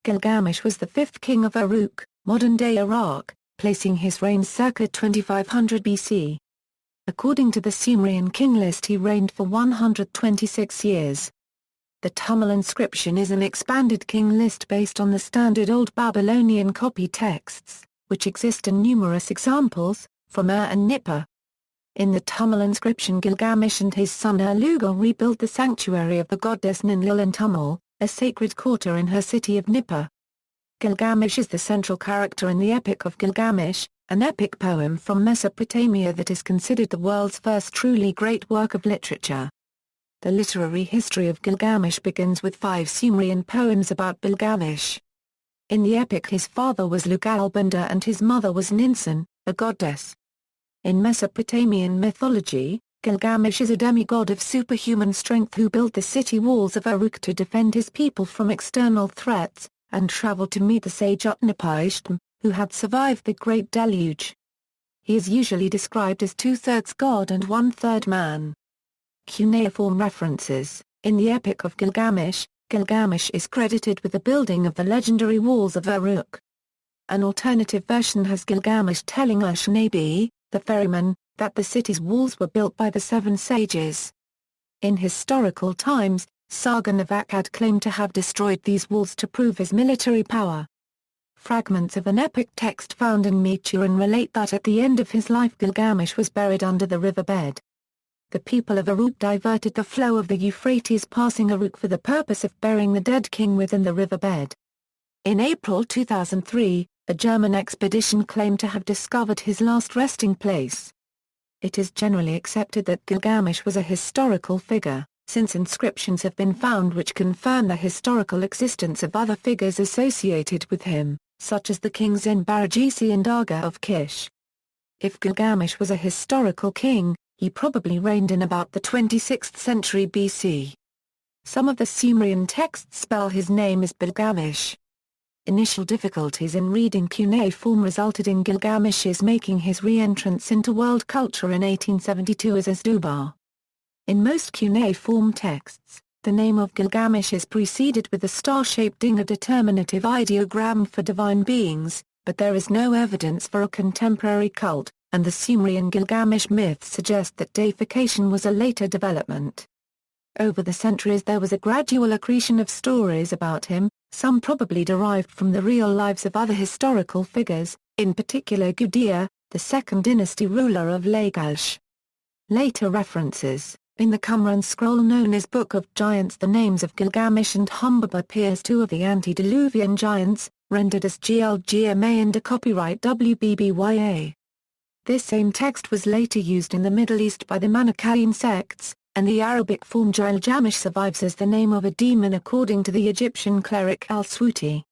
Gilgamesh was the fifth king of Uruk, modern-day Iraq, placing his reign circa 2500 BC. According to the Sumerian King List, he reigned for 126 years. The Tunnel Inscription is an expanded king list based on the standard Old Babylonian copy texts, which exist in numerous examples, from Ur and Nippur. In the Tunnel Inscription, Gilgamesh and his son Urlugal rebuilt the sanctuary of the goddess Ninlil in Tummal, a sacred quarter in her city of Nippur. Gilgamesh is the central character in the Epic of Gilgamesh, an epic poem from Mesopotamia that is considered the world's first truly great work of literature. The literary history of Gilgamesh begins with 5 Sumerian poems about Bilgamesh. In the epic, his father was Lugalbanda and his mother was Ninsun, a goddess. In Mesopotamian mythology, Gilgamesh is a demigod of superhuman strength who built the city walls of Uruk to defend his people from external threats, and traveled to meet the sage Utnapishtim, who had survived the Great Deluge. He is usually described as 2/3 god and 1/3 man. Cuneiform References. In the Epic of Gilgamesh, Gilgamesh is credited with the building of the legendary walls of Uruk. An alternative version has Gilgamesh telling Ushnabi, the ferryman, that the city's walls were built by the 7 sages. In historical times, Sargon of Akkad claimed to have destroyed these walls to prove his military power. Fragments of an epic text found in Michurin relate that at the end of his life Gilgamesh was buried under the riverbed. The people of Uruk diverted the flow of the Euphrates passing Uruk for the purpose of burying the dead king within the riverbed. In April 2003, a German expedition claimed to have discovered his last resting place. It is generally accepted that Gilgamesh was a historical figure, since inscriptions have been found which confirm the historical existence of other figures associated with him, such as the kings Enbaragisi and Aga of Kish. If Gilgamesh was a historical king, he probably reigned in about the 26th century BC. Some of the Sumerian texts spell his name as Bilgamesh. Initial difficulties in reading cuneiform resulted in Gilgamesh's making his re-entrance into world culture in 1872 as Asdubar. In most cuneiform texts, the name of Gilgamesh is preceded with a star-shaped ing, a determinative ideogram for divine beings, but there is no evidence for a contemporary cult, and the Sumerian Gilgamesh myth suggests that deification was a later development. Over the centuries there was a gradual accretion of stories about him, some probably derived from the real lives of other historical figures, in particular Gudea, the second dynasty ruler of Lagash. Later references. In the Qumran scroll known as Book of Giants, the names of Gilgamesh and Humbaba appear as 2 of the antediluvian giants, rendered as ɡɪl.ɡə.mɛʃ under copyright WBBYA. This same text was later used in the Middle East by the Manichaean sects, and the Arabic form Gilgamesh survives as the name of a demon according to the Egyptian cleric Al-Swuti.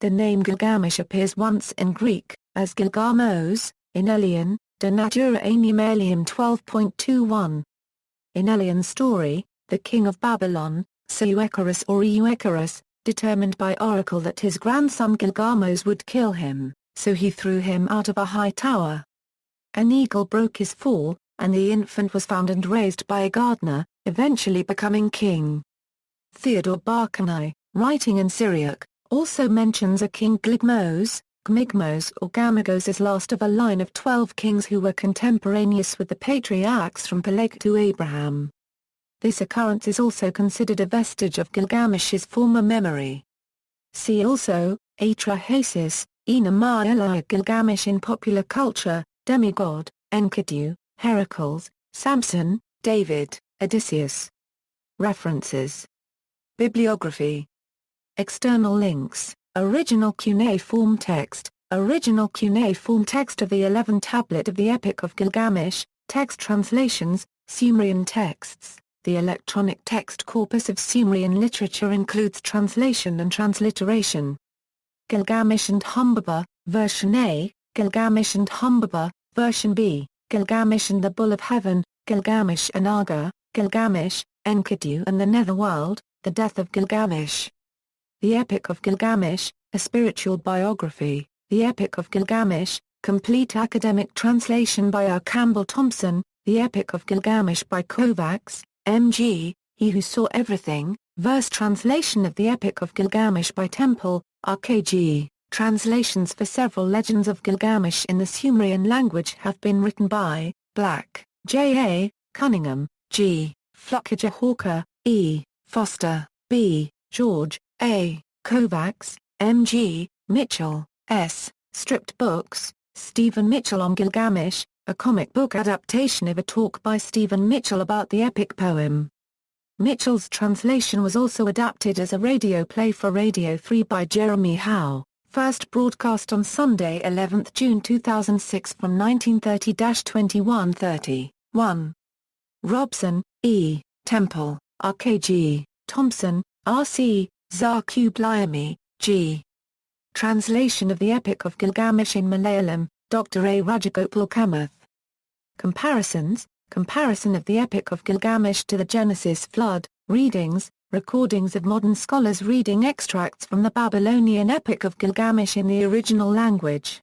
The name Gilgamesh appears once in Greek, as Gilgamos, in Elian, De Natura Aenium Elium 12.21. In Elian's story, the king of Babylon, Seuecarus or Euecarus, determined by oracle that his grandson Gilgamos would kill him, so he threw him out of a high tower. An eagle broke his fall, and the infant was found and raised by a gardener, eventually becoming king. Theodore Barkanai, writing in Syriac, also mentions a king Gligmos, Gmigmos or Gamagos as last of a line of 12 kings who were contemporaneous with the patriarchs from Peleg to Abraham. This occurrence is also considered a vestige of Gilgamesh's former memory. See also, Atrahasis, Ina Ma'elia Gilgamesh in popular culture, demigod, Enkidu, Heracles, Samson, David, Odysseus. References. Bibliography. External links. Original cuneiform text of the 11 tablet of the Epic of Gilgamesh, text translations, Sumerian texts. The electronic text corpus of Sumerian literature includes translation and transliteration. Gilgamesh and Humbaba, version A, Gilgamesh and Humbaba, version B, Gilgamesh and the Bull of Heaven, Gilgamesh and Aga, Gilgamesh, Enkidu and the Netherworld, the Death of Gilgamesh. The Epic of Gilgamesh, a spiritual biography, The Epic of Gilgamesh, complete academic translation by R. Campbell Thompson, The Epic of Gilgamesh by Kovacs, M.G., He Who Saw Everything, verse translation of The Epic of Gilgamesh by Temple, ʻGɪl.ɡə.mɛʃ. Translations for several legends of Gilgamesh in the Sumerian language have been written by Black, J. A., Cunningham, G., Flockager Hawker, E., Foster, B., George, A., Kovacs, M. G., Mitchell, S., Stripped Books, Stephen Mitchell on Gilgamesh, a comic book adaptation of a talk by Stephen Mitchell about the epic poem. Mitchell's translation was also adapted as a radio play for Radio 3 by Jeremy Howe, first broadcast on Sunday 11 June 2006 from 1930-2130. 1. Robson, E., Temple, ʻGɪl.ɡə.mɛʃ, Thompson, R.C., ʻGɪl.ɡə.mɛʃ, G. Translation of the Epic of Gilgamesh in Malayalam, Dr. A. Rajagopal Kamath. Comparisons, comparison of the Epic of Gilgamesh to the Genesis flood, readings, recordings of modern scholars reading extracts from the Babylonian Epic of Gilgamesh in the original language.